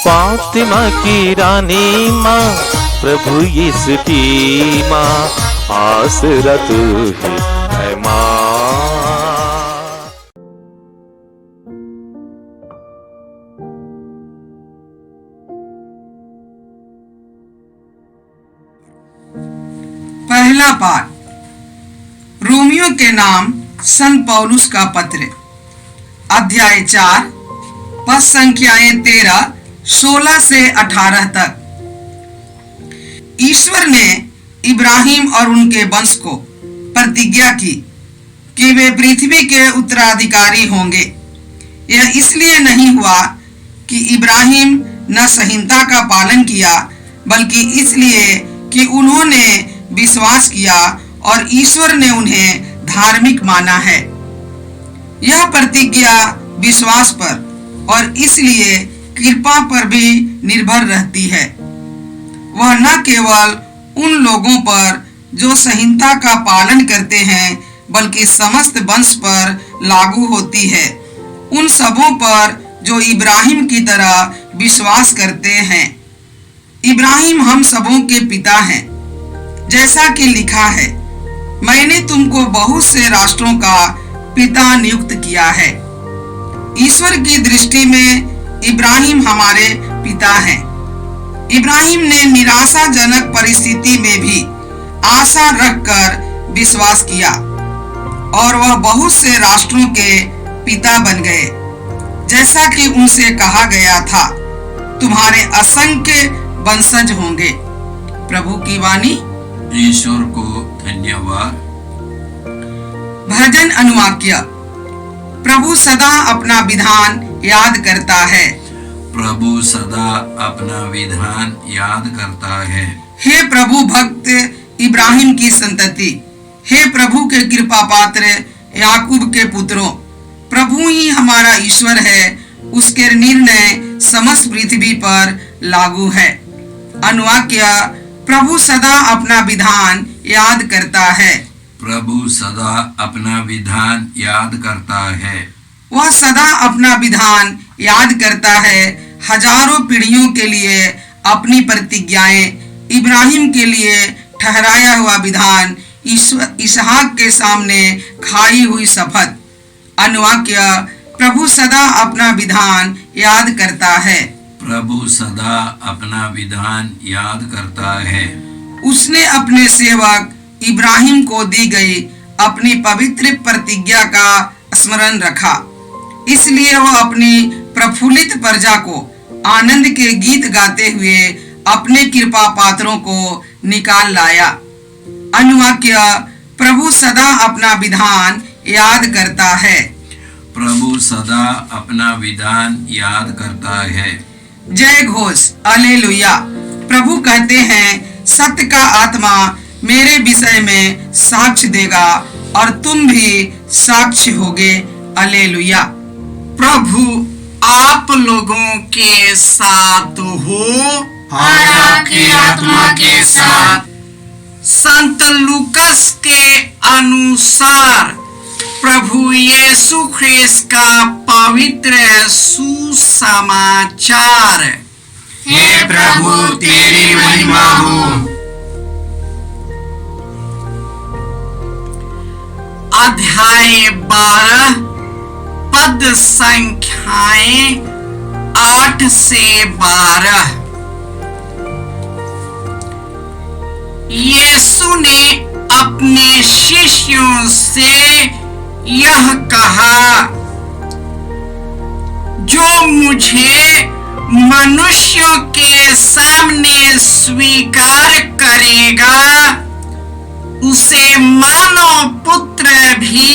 फातिमा की रानी माँ, प्रभु यीशु की माँ, आसरा तू ही है माँ। पहला पाठ रोमियो के नाम संत पौलुस का पत्र, अध्याय 4, पद संख्याएं 13, 16 से 18 तक। ईश्वर ने इब्राहिम और उनके वंश को प्रतिज्ञा की कि वे पृथ्वी के उत्तराधिकारी होंगे। यह इसलिए नहीं हुआ कि इब्राहिम न संहिता का पालन किया, बल्कि इसलिए कि उन्होंने विश्वास किया और ईश्वर ने उन्हें धार्मिक माना है। यह प्रतिज्ञा विश्वास पर और इसलिए कृपा पर भी निर्भर रहती है। वह न केवल उन लोगों पर जो संहिता का पालन करते हैं, बल्कि समस्त वंश पर लागू होती है, उन सबों पर जो इब्राहिम की तरह विश्वास करते हैं। इब्राहिम हम सबों के पिता हैं, जैसा कि लिखा है, मैंने तुमको बहुत से राष्ट्रों का पिता नियुक्त किया है। ईश्वर की दृष्टि में इब्राहिम हमारे पिता हैं। इब्राहिम ने निराशाजनक परिस्थिति में भी आशा रखकर विश्वास किया और वह बहुत से राष्ट्रों के पिता बन गए, जैसा कि उनसे कहा गया था, तुम्हारे असंख्य वंशज होंगे। प्रभु की वाणी। ईश्वर को धन्यवाद। भजन अनुवाक्य। प्रभु सदा अपना विधान याद करता है। प्रभु सदा अपना विधान याद करता है। हे प्रभु भक्त इब्राहिम की संतति, हे प्रभु के कृपा पात्र याकूब के पुत्रों, प्रभु ही हमारा ईश्वर है, उसके निर्णय समस्त पृथ्वी पर लागू है। अनुवाक्य। प्रभु सदा अपना विधान याद करता है। प्रभु सदा अपना विधान याद करता है। वह सदा अपना विधान याद करता है, हजारों पीढ़ियों के लिए अपनी प्रतिज्ञाएं, इब्राहिम के लिए ठहराया हुआ विधान, इसहाक के सामने खाई हुई शपथ। अनुवाक्य। प्रभु सदा अपना विधान याद करता है। प्रभु सदा अपना विधान याद करता है। उसने अपने सेवक इब्राहिम को दी गई अपनी पवित्र प्रतिज्ञा का स्मरण रखा, इसलिए वह अपनी प्रफुल्लित प्रजा को आनंद के गीत गाते हुए अपने कृपा पात्रों को निकाल लाया। अनुवाक्य। प्रभु सदा अपना विधान याद करता है। प्रभु सदा अपना विधान याद करता है। जय घोष। हालेलुया। प्रभु कहते हैं, सत्य का आत्मा मेरे विषय में साक्ष्य देगा और तुम भी साक्ष्य होगे। हालेलुया। प्रभु आप लोगों के साथ हो और आपकी आत्मा के साथ। संत लूकस के अनुसार प्रभु यीशु ख्रिस्त का पवित्र सुसमाचार। हे प्रभु तेरी महिमा हो। अध्याय 12, पद संख्याएं 8 से 12। यीशु ने अपने शिष्यों से यह कहा, जो मुझे मनुष्यों के सामने स्वीकार करेगा, उसे मानव पुत्र भी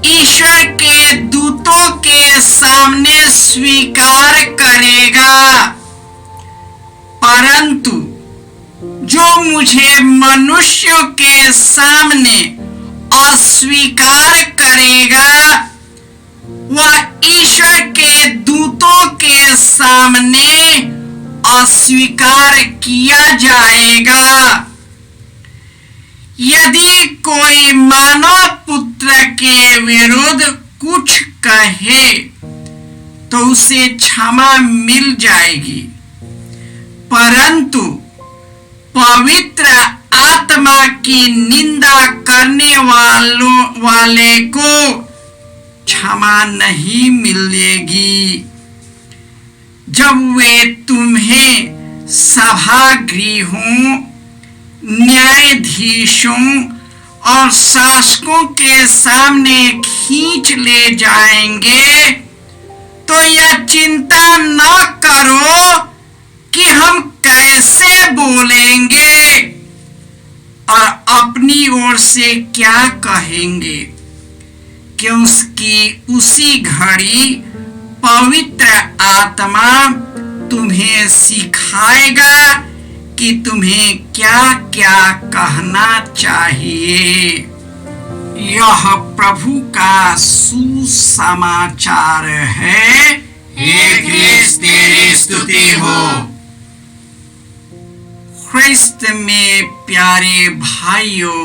ईश्वर के दूतों के सामने स्वीकार करेगा। परंतु जो मुझे मनुष्यों के सामने अस्वीकार करेगा, वह ईश्वर के दूतों के सामने अस्वीकार किया जाएगा। यदि कोई मानव पुत्र के विरुद्ध कुछ कहे, तो उसे क्षमा मिल जाएगी, परंतु पवित्र आत्मा की निंदा करने वाले को क्षमा नहीं मिलेगी। जब वे तुम्हें सभागृहों, न्यायाधीशों और शासकों के सामने खींच ले जाएंगे तो यह चिंता न करो कि हम कैसे बोलेंगे और अपनी ओर से क्या कहेंगे, क्योंकि उसी घड़ी पवित्र आत्मा तुम्हें सिखाएगा कि तुम्हें क्या क्या कहना चाहिए। यह प्रभु का सुसमाचार है। हे क्रिस्त तेरी स्तुति हो। ख्रिस्त में प्यारे भाइयों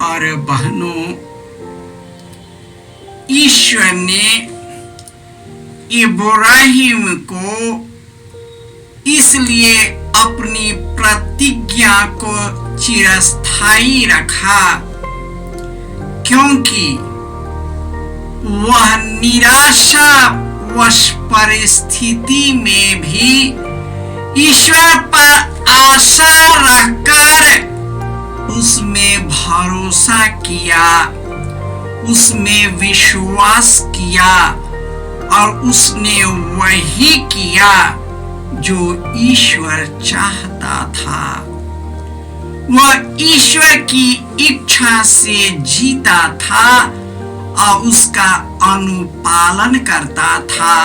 और बहनों, ईश्वर ने इब्राहिम को इसलिए अपनी प्रतिज्ञा को चिरस्थायी रखा क्योंकि वह निराशावश परिस्थिति में भी ईश्वर पर आशा रखकर उसमें भरोसा किया, उसमें विश्वास किया और उसने वही किया जो ईश्वर चाहता था। वह ईश्वर की इच्छा से जीता था और उसका अनुपालन करता था।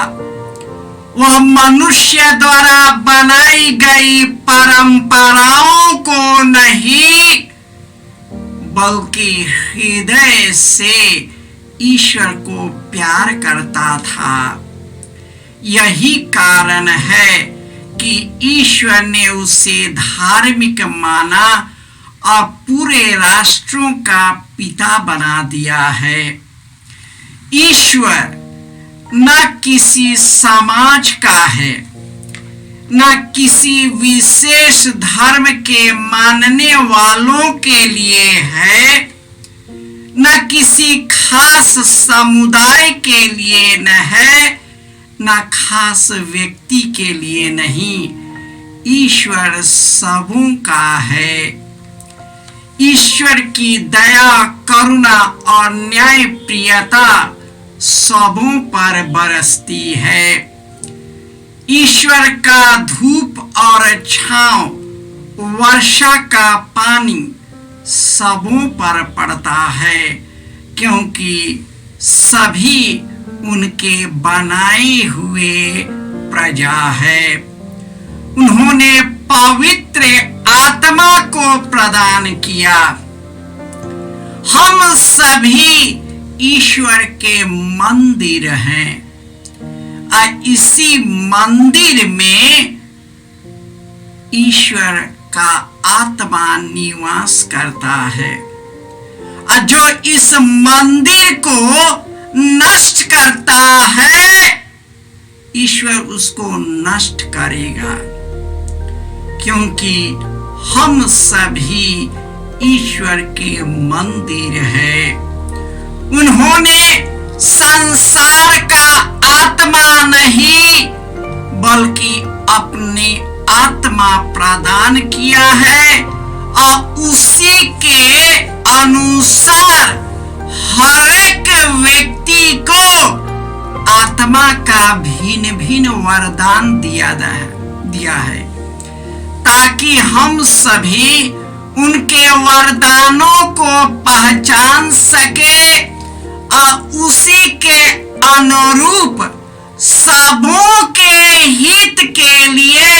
वह मनुष्य द्वारा बनाई गई परंपराओं को नहीं बल्कि हृदय से ईश्वर को प्यार करता था। यही कारण है कि ईश्वर ने उसे धार्मिक माना और पूरे राष्ट्रों का पिता बना दिया है। ईश्वर न किसी समाज का है, न किसी विशेष धर्म के मानने वालों के लिए है, न किसी खास समुदाय के लिए न है, न खास व्यक्ति के लिए नहीं। ईश्वर सबों का है। ईश्वर की दया, करुणा और न्याय प्रियता सबों पर बरसती है। ईश्वर का धूप और छांव, वर्षा का पानी सबों पर पड़ता है क्योंकि सभी उनके बनाए हुए प्रजा है। उन्होंने पवित्र आत्मा को प्रदान किया। हम सभी ईश्वर के मंदिर हैं और इसी मंदिर में ईश्वर का आत्मा निवास करता है और जो इस मंदिर को नष्ट करता है ईश्वर उसको नष्ट करेगा, क्योंकि हम सभी ईश्वर के मंदिर हैं। उन्होंने संसार का आत्मा नहीं बल्कि अपनी आत्मा प्रदान किया है और उसी के अनुसार हर एक व्यक्ति को आत्मा का भिन्न भिन्न वरदान दिया है ताकि हम सभी उनके वरदानों को पहचान सके और उसी के अनुरूप सबों के हित के लिए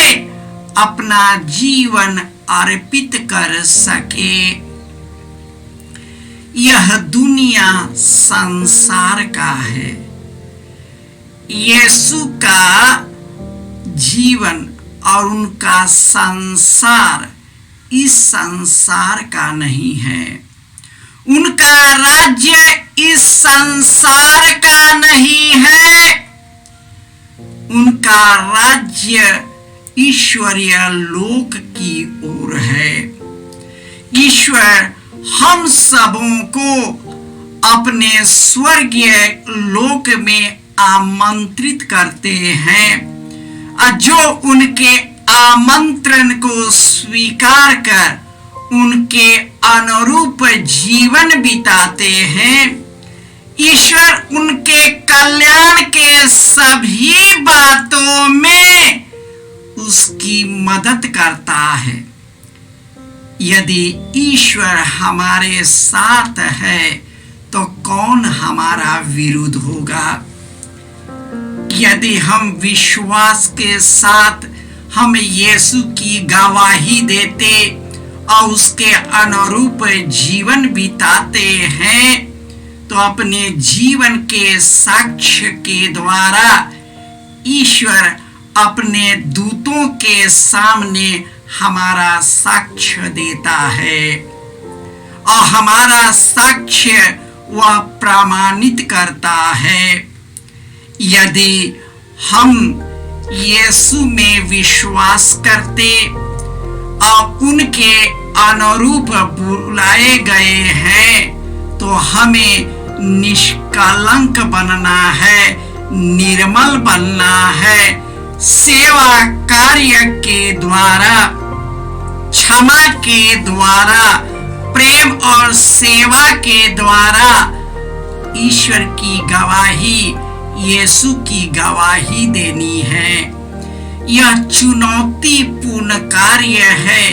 अपना जीवन अर्पित कर सके। यह दुनिया संसार का है। यीशु का जीवन और उनका संसार इस संसार का नहीं है। उनका राज्य इस संसार का नहीं है। उनका राज्य ईश्वरीय लोक की ओर है। ईश्वर हम सबों को अपने स्वर्गीय लोक में आमंत्रित करते हैं। जो उनके आमंत्रण को स्वीकार कर उनके अनुरूप जीवन बिताते हैं, ईश्वर उनके कल्याण के सभी बातों में उसकी मदद करता है। यदि ईश्वर हमारे साथ है तो कौन हमारा विरुद्ध होगा। यदि हम विश्वास के साथ हम यीशु की गवाही देते और उसके अनुरूप जीवन बिताते हैं तो अपने जीवन के साक्ष्य के द्वारा ईश्वर अपने दूतों के सामने हमारा साक्ष्य देता है और हमारा साक्ष्य वह प्रमाणित करता है। यदि हम यीशु में विश्वास करते और उनके अनुरूप बुलाए गए हैं तो हमें निष्कलंक बनना है, निर्मल बनना है। सेवा कार्य के द्वारा, क्षमा के द्वारा, प्रेम और सेवा के द्वारा ईश्वर की गवाही, यीशु की गवाही देनी है। यह चुनौतीपूर्ण कार्य है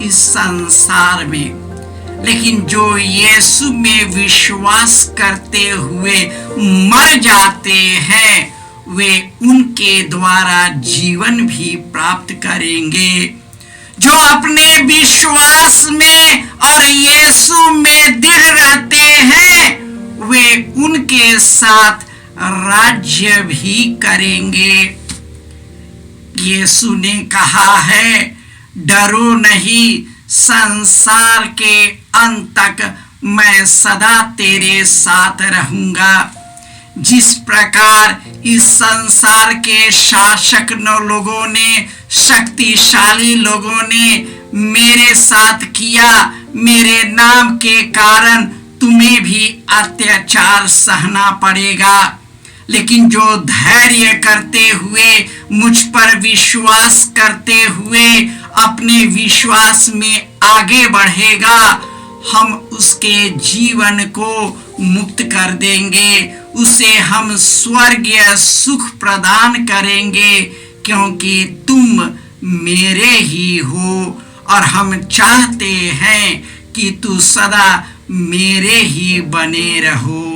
इस संसार में, लेकिन जो यीशु में विश्वास करते हुए मर जाते हैं वे उनके द्वारा जीवन भी प्राप्त करेंगे। जो अपने विश्वास में और यीशु में दृढ़ रहते हैं वे उनके साथ राज्य भी करेंगे। यीशु ने कहा है, डरो नहीं, संसार के अंत तक मैं सदा तेरे साथ रहूंगा। जिस प्रकार इस संसार के शासक लोगों ने, शक्तिशाली लोगों ने मेरे साथ किया, मेरे नाम के कारण तुम्हें भी अत्याचार सहना पड़ेगा। लेकिन जो धैर्य करते हुए, मुझ पर विश्वास करते हुए अपने विश्वास में आगे बढ़ेगा, हम उसके जीवन को मुक्त कर देंगे, उसे हम स्वर्गीय सुख प्रदान करेंगे, क्योंकि तुम मेरे ही हो और हम चाहते हैं कि तू सदा मेरे ही बने रहो।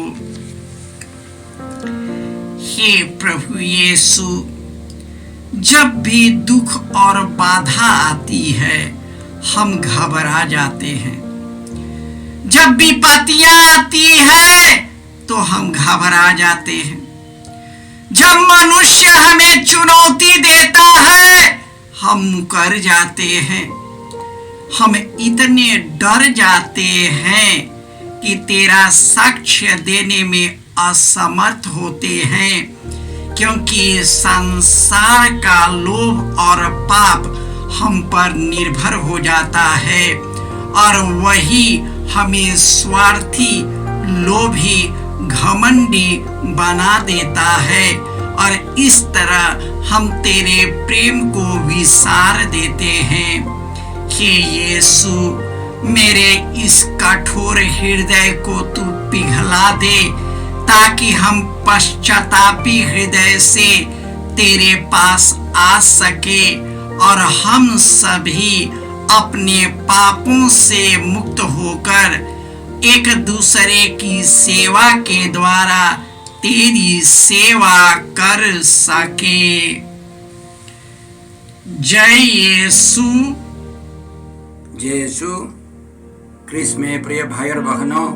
हे प्रभु यीशु, जब भी दुख और बाधा आती है हम घबरा जाते हैं। जब विपत्तियां आती है तो हम घबरा जाते हैं। जब मनुष्य हमें चुनौती देता है हम मुकर जाते हैं। हम इतने डर जाते हैं कि तेरा साक्ष्य देने में असमर्थ होते हैं, क्योंकि संसार का लोभ और पाप हम पर निर्भर हो जाता है और वही हमें स्वार्थी, लोभी, घमंडी बना देता है और इस तरह हम तेरे प्रेम को विसार देते हैं। हे यीशु, मेरे इस कठोर हृदय को तू पिघला दे ताकि हम पश्चातापी हृदय से तेरे पास आ सके और हम सभी अपने पापों से मुक्त होकर एक दूसरे की सेवा के द्वारा तेरी सेवा कर सके। जय यीशु। जय यीशु क्रिस्त में प्रिय भाई और बहनों,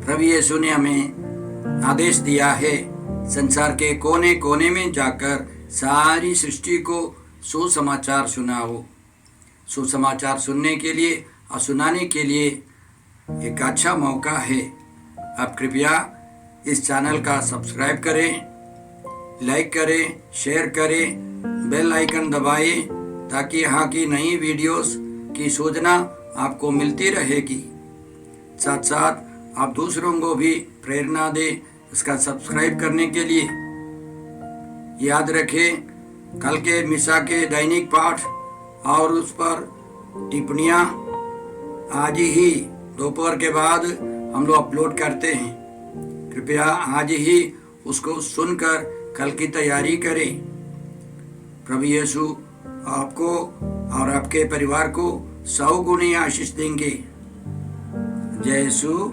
प्रभु यीशु ने हमें आदेश दिया है संसार के कोने कोने में जाकर सारी सृष्टि को सुसमाचार सुनाओ। सुसमाचार सुनने के लिए और सुनाने के लिए एक अच्छा मौका है। आप कृपया इस चैनल का सब्सक्राइब करें लाइक करें, शेयर करें, बेल आइकन दबाएं ताकि यहाँ की नई वीडियोस की सूचना आपको मिलती रहेगी। साथ साथ आप दूसरों को भी प्रेरणा दें इसका सब्सक्राइब करने के लिए। याद रखें, कल के मिसा के दैनिक पाठ और उस पर टिप्पणियाँ आज ही दोपहर के बाद हम लोग अपलोड करते हैं। कृपया आज ही उसको सुनकर कल की तैयारी करें। प्रभु यीशु आपको और आपके परिवार को 100 गुनी आशीष देंगे। जय यीशु।